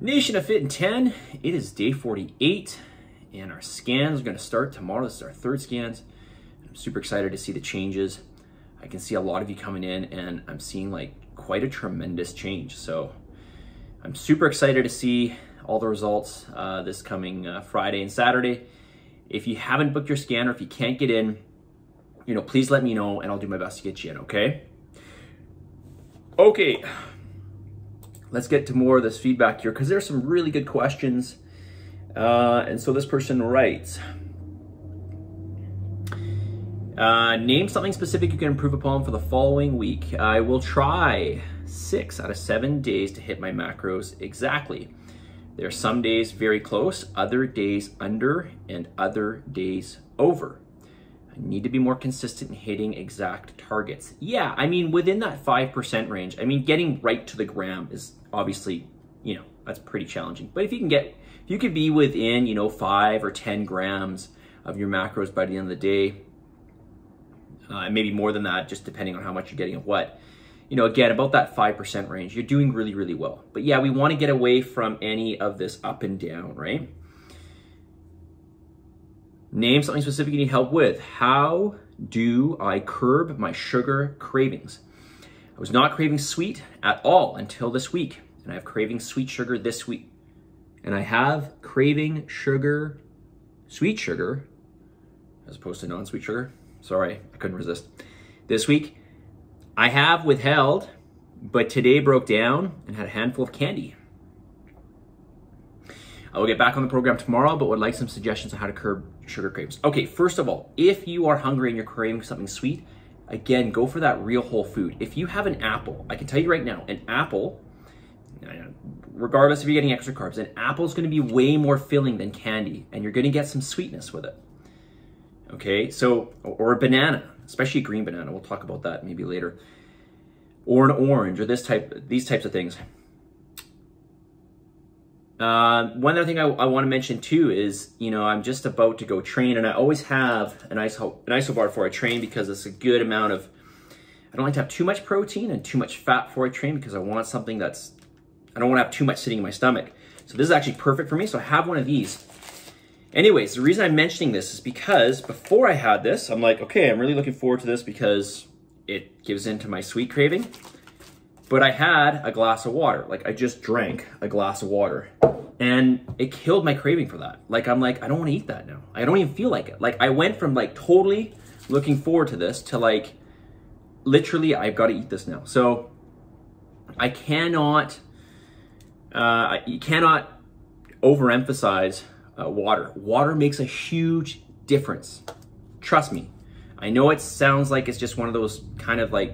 Nation of Fit in 10, it is day 48, and our scans are going to start tomorrow. This is our third scans. I'm super excited to see the changes. I can see a lot of you coming in, and I'm seeing like quite a tremendous change. So I'm super excited to see all the results this coming Friday and Saturday. If you haven't booked your scan or if you can't get in, please let me know and I'll do my best to get you in, okay? Okay. Let's get to more of this feedback here because there's some really good questions. And so this person writes, name something specific you can improve upon for the following week. I will try 6 out of 7 days to hit my macros exactly. There are some days very close, other days under, and other days over. I need to be more consistent in hitting exact targets. Yeah, I mean, within that 5% range, I mean, getting right to the gram is obviously, that's pretty challenging. But if you could be within, 5 or 10 grams of your macros by the end of the day, maybe more than that, just depending on how much you're getting of what, again, about that 5% range, you're doing really, really well. But yeah, we want to get away from any of this up and down, right? Name something specific you need help with. How do I curb my sugar cravings? I was not craving sweet at all until this week, and I have craving sweet sugar this week. And I have craving sugar, sweet sugar, as opposed to non-sweet sugar. Sorry, I couldn't resist. This week, I have withheld, but today broke down and had a handful of candy. I will get back on the program tomorrow, but would like some suggestions on how to curb sugar cravings. Okay, first of all, if you are hungry and you're craving something sweet, again, go for that real whole food. If you have an apple, I can tell you right now, an apple, regardless if you're getting extra carbs, an apple is going to be way more filling than candy, and you're going to get some sweetness with it. Okay, so, or a banana, especially a green banana. We'll talk about that maybe later. Or an orange, or these types of things. One other thing I want to mention too is, I'm just about to go train, and I always have an iso bar before I train because it's a good amount of, I don't like to have too much protein and too much fat before I train because I want something I don't want to have too much sitting in my stomach. So this is actually perfect for me, so I have one of these. Anyways, the reason I'm mentioning this is because before I had this, I'm like, okay, I'm really looking forward to this because it gives into my sweet craving. But I had a glass of water. Like, I just drank a glass of water. And it killed my craving for that. Like, I'm like, I don't want to eat that now. I don't even feel like it. Like, I went from, like, totally looking forward to this to, like, literally, I've got to eat this now. So, I cannot, you cannot overemphasize water. Water makes a huge difference. Trust me. I know it sounds like it's just one of those kind of, like,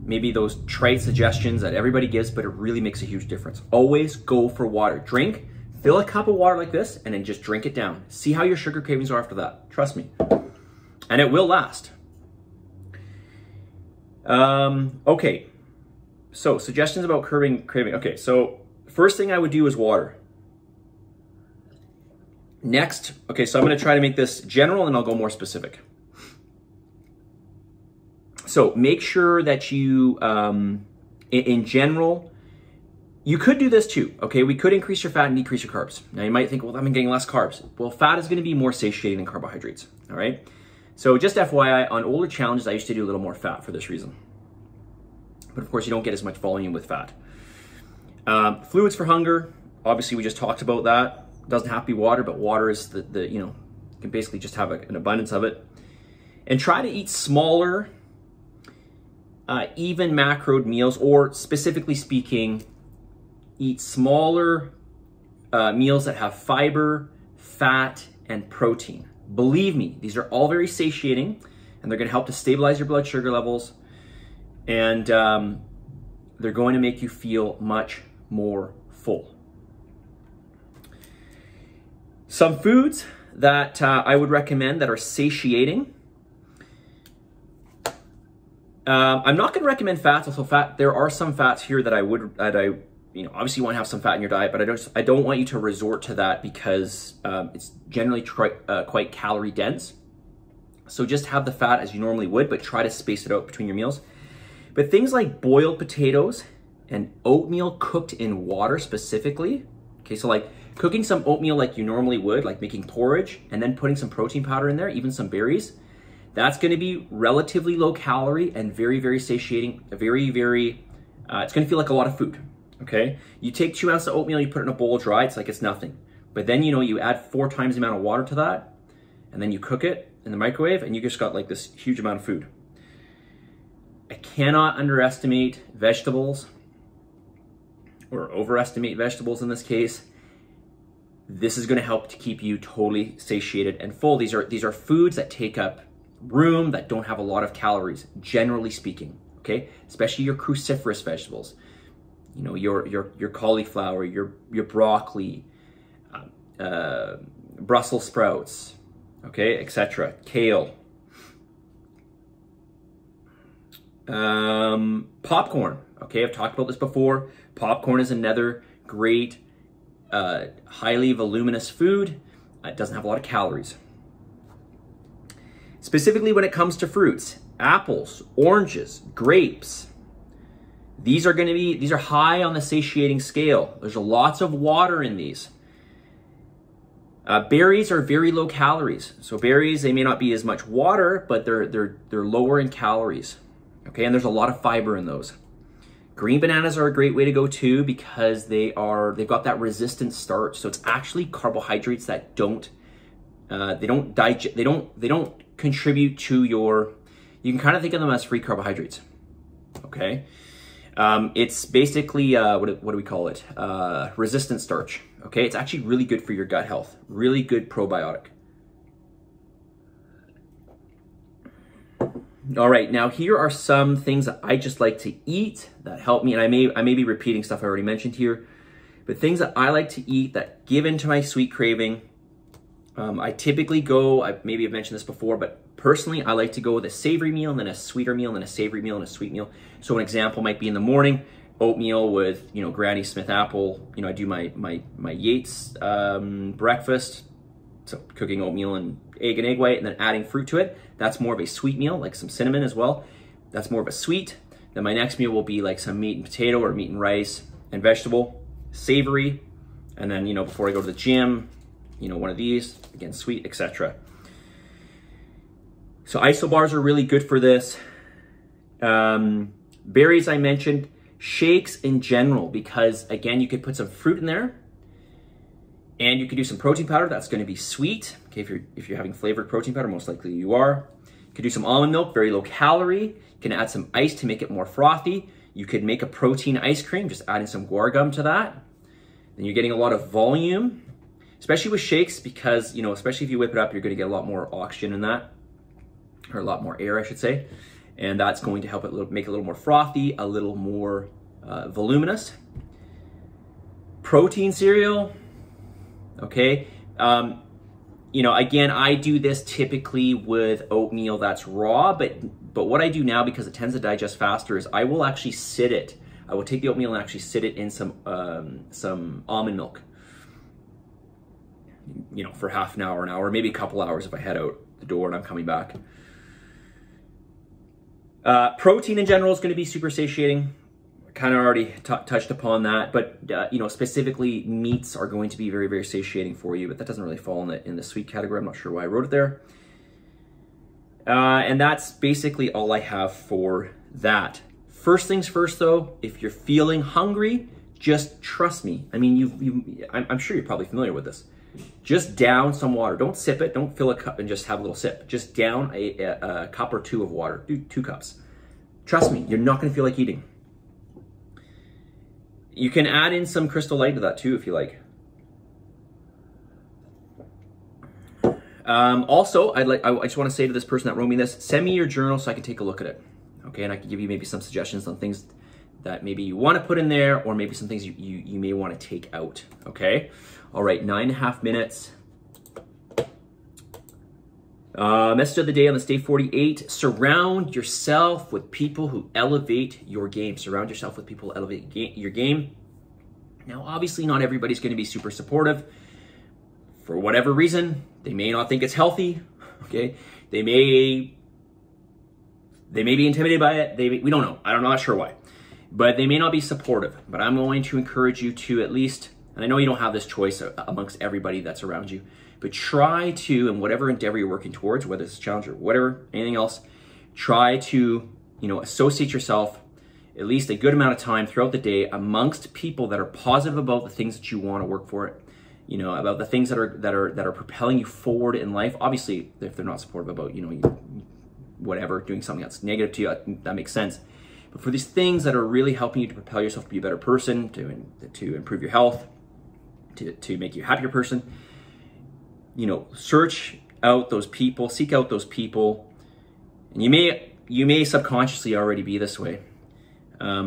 maybe those trite suggestions that everybody gives, but it really makes a huge difference. Always go for water. Drink, fill a cup of water like this, and then just drink it down. See how your sugar cravings are after that. Trust me. And it will last. Okay. So, suggestions about curbing craving. Okay, so first thing I would do is water. Next, okay, so I'm going to try to make this general, and I'll go more specific. So make sure that you, in general, you could do this too, okay? We could increase your fat and decrease your carbs. Now you might think, well, I'm getting less carbs. Well, fat is gonna be more satiating than carbohydrates, all right? So just FYI, on older challenges, I used to do a little more fat for this reason. But of course, you don't get as much volume with fat. Fluids for hunger, obviously we just talked about that. It doesn't have to be water, but water is you can basically just have an abundance of it. And try to eat smaller, even macroed meals, or specifically speaking, eat smaller meals that have fiber, fat, and protein. Believe me, these are all very satiating, and they're going to help to stabilize your blood sugar levels, and they're going to make you feel much more full. Some foods that I would recommend that are satiating. I'm not going to recommend fats. Also, there are some fats here that obviously you want to have some fat in your diet, but I don't want you to resort to that because it's generally quite calorie dense. So just have the fat as you normally would, but try to space it out between your meals. But things like boiled potatoes and oatmeal cooked in water specifically, okay, so like cooking some oatmeal like you normally would, like making porridge, and then putting some protein powder in there, even some berries, that's gonna be relatively low calorie and very, very satiating, it's gonna feel like a lot of food, okay? You take 2 ounces of oatmeal, you put it in a bowl dry, it's like it's nothing. But then, you know, you add 4 times the amount of water to that, and then you cook it in the microwave, and you just got like this huge amount of food. I cannot underestimate vegetables, or overestimate vegetables in this case. This is gonna help to keep you totally satiated and full. These are foods that take up room, that don't have a lot of calories, generally speaking, okay? Especially your cruciferous vegetables. You know, your cauliflower, your broccoli, Brussels sprouts, okay, etc. Kale. Popcorn, okay, I've talked about this before. Popcorn is another great, highly voluminous food. It doesn't have a lot of calories. Specifically when it comes to fruits, apples, oranges, grapes, these are high on the satiating scale. There's lots of water in these. Berries are very low calories. So berries, they may not be as much water, but they're lower in calories. Okay, and there's a lot of fiber in those. Green bananas are a great way to go too, because they've got that resistant starch. So it's actually carbohydrates that don't contribute to your, you can kind of think of them as free carbohydrates. Okay. It's basically, what do we call it? Resistant starch. Okay. It's actually really good for your gut health. Really good probiotic. All right, now here are some things that I just like to eat that help me, and I may be repeating stuff I already mentioned here, but things that I like to eat that give into my sweet craving. I typically go, maybe I've mentioned this before, but personally I like to go with a savory meal and then a sweeter meal and then a savory meal and a sweet meal. So an example might be in the morning, oatmeal with, you know, Granny Smith apple. You know, I do my Yates breakfast, so cooking oatmeal and egg white and then adding fruit to it. That's more of a sweet meal, like some cinnamon as well. That's more of a sweet. Then my next meal will be like some meat and potato or meat and rice and vegetable, savory. And then, you know, before I go to the gym, you know, one of these, again, sweet, etc. So isobars are really good for this. Berries I mentioned, shakes in general, because again, you could put some fruit in there. And you could do some protein powder. That's going to be sweet. Okay, if you're having flavored protein powder, most likely you are. You could do some almond milk, very low calorie. You can add some ice to make it more frothy. You could make a protein ice cream, just adding some guar gum to that. Then you're getting a lot of volume, especially with shakes, because, you know, especially if you whip it up, you're going to get a lot more oxygen in that, or a lot more air, I should say. And that's going to help it make it a little more frothy, a little more voluminous. Protein cereal. Okay, you know, again, I do this typically with oatmeal that's raw, but what I do now, because it tends to digest faster, is I will actually sit it. I will take the oatmeal and actually sit it in some almond milk, you know, for half an hour, maybe a couple hours if I head out the door and I'm coming back. Protein in general is going to be super satiating. Kind of already touched upon that, but you know, specifically meats are going to be very, very satiating for you, but that doesn't really fall in the sweet category. I'm not sure why I wrote it there. And that's basically all I have for that. First things first though, if you're feeling hungry, just trust me. I mean, I'm sure you're probably familiar with this. Just down some water. Don't sip it. Don't fill a cup and just have a little sip. Just down a cup or 2 of water. Do 2 cups. Trust me, you're not going to feel like eating. You can add in some Crystal Light to that too, if you like. Also, I just want to say to this person that wrote me this, send me your journal so I can take a look at it. Okay, and I can give you maybe some suggestions on things that maybe you want to put in there, or maybe some things you may want to take out. Okay, all right, 9.5 minutes. Message of the day on this day 48, surround yourself with people who elevate your game. Surround yourself with people who elevate your game. Now, obviously not everybody's going to be super supportive. For whatever reason, they may not think it's healthy, okay? They may be intimidated by it. We don't know. I'm not sure why. but they may not be supportive. But I'm going to encourage you to at least, and I know you don't have this choice amongst everybody that's around you, but try to, in whatever endeavor you're working towards, whether it's a challenge or whatever, anything else, try to, associate yourself at least a good amount of time throughout the day amongst people that are positive about the things that you want to work for, about the things that are propelling you forward in life. Obviously, if they're not supportive about, whatever, doing something that's negative to you, that makes sense. But for these things that are really helping you to propel yourself to be a better person, to improve your health, to make you a happier person, search out those people, seek out those people, and you may subconsciously already be this way.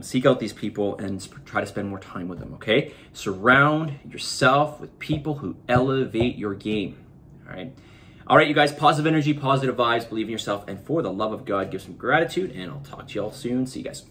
Seek out these people and try to spend more time with them, okay? Surround yourself with people who elevate your game, all right? All right, you guys, positive energy, positive vibes, believe in yourself, and for the love of God, give some gratitude, and I'll talk to you all soon. See you guys.